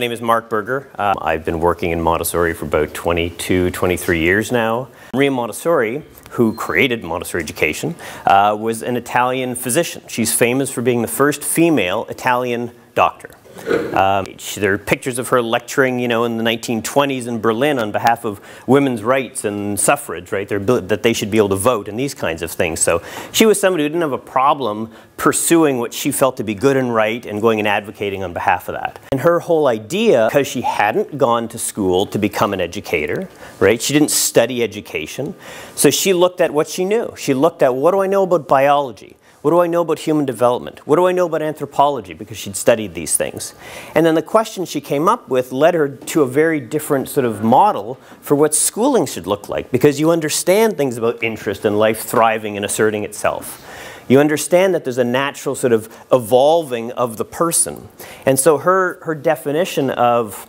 My name is Berger. I've been working in Montessori for about 22, 23 years now. Maria Montessori, who created Montessori education, was an Italian physician. She's famous for being the first female Italian doctor. There are pictures of her lecturing, in the 1920s in Berlin on behalf of women's rights and suffrage, right? That they should be able to vote and these kinds of things. So she was somebody who didn't have a problem pursuing what she felt to be good and right and going and advocating on behalf of that. And her whole idea, because she hadn't gone to school to become an educator, right? She didn't study education. So she looked at what she knew. She looked at, what do I know about biology? What do I know about human development? What do I know about anthropology? Because she'd studied these things. And then the question she came up with led her to a very different sort of model for what schooling should look like. Because you understand things about interest and life thriving and asserting itself. You understand that there's a natural sort of evolving of the person. And so her definition of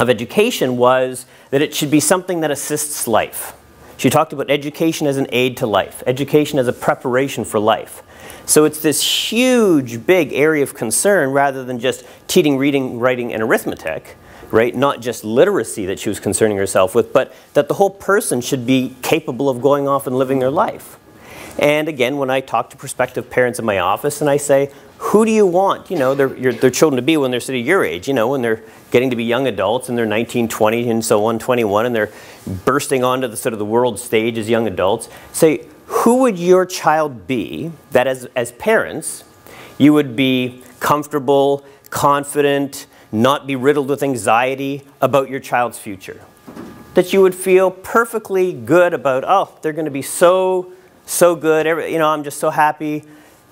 education was that it should be something that assists life. She talked about education as an aid to life, education as a preparation for life. So it's this huge, big area of concern rather than just teaching reading, writing, and arithmetic, right? Not just literacy that she was concerning herself with, but that the whole person should be capable of going off and living their life. And again, when I talk to prospective parents in my office and I say, who do you want, their children to be when they're sort of your age, when they're getting to be young adults and they're 19, 20, and so on, 21, and they're bursting onto the sort of the world stage as young adults, say, who would your child be that as parents, you would be comfortable, confident, not be riddled with anxiety about your child's future? That you would feel perfectly good about, oh, they're going to be so good, I'm just so happy,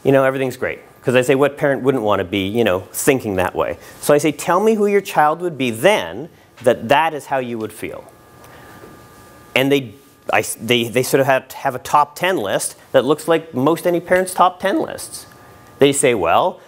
everything's great. Because I say, what parent wouldn't want to be, thinking that way? So I say, tell me who your child would be then, that is how you would feel. And they sort of have a top 10 list that looks like most any parent's top 10 lists. They say, well,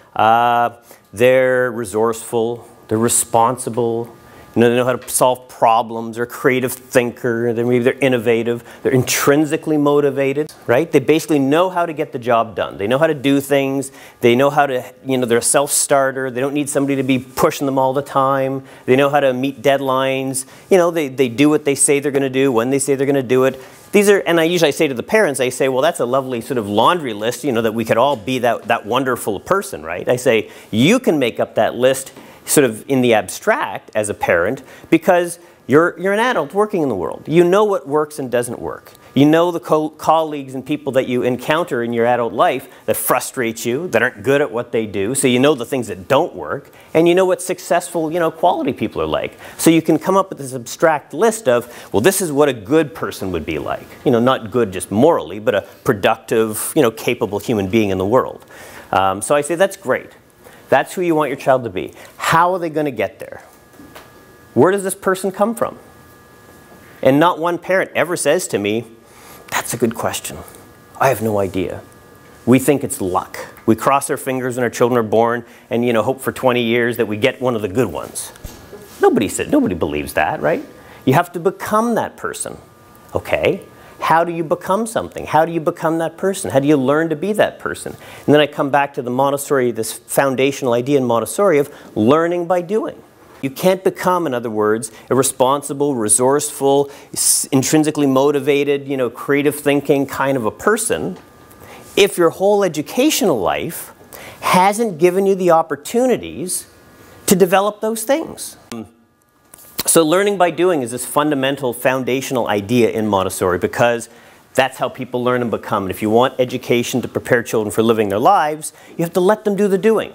they're resourceful, they're responsible, they know how to solve problems, they're a creative thinker, maybe they're innovative, they're intrinsically motivated, right? They basically know how to get the job done. They know how to do things, they know how to, they're a self-starter, they don't need somebody to be pushing them all the time, they know how to meet deadlines, they do what they say they're going to do, when they say they're going to do it. These are, and I usually say to the parents, I say, well, that's a lovely sort of laundry list, that we could all be that wonderful person, right? I say, you can make up that list sort of in the abstract as a parent because you're an adult working in the world. You know what works and doesn't work. You know the colleagues and people that you encounter in your adult life that frustrate you, that aren't good at what they do. So you know the things that don't work. And you know what successful, quality people are like. So you can come up with this abstract list of, well, this is what a good person would be like. Not good just morally, but a productive, capable human being in the world. So I say, that's great. That's who you want your child to be. How are they going to get there? Where does this person come from? And not one parent ever says to me, that's a good question. I have no idea. We think it's luck. We cross our fingers when our children are born and hope for 20 years that we get one of the good ones. Nobody believes that, right? You have to become that person. Okay. How do you become something? How do you become that person? How do you learn to be that person? And then I come back to the Montessori, this foundational idea in Montessori of learning by doing. You can't become, in other words, a responsible, resourceful, intrinsically motivated, creative thinking kind of a person if your whole educational life hasn't given you the opportunities to develop those things. So learning by doing is this fundamental, foundational idea in Montessori because that's how people learn and become. And if you want education to prepare children for living their lives, you have to let them do the doing.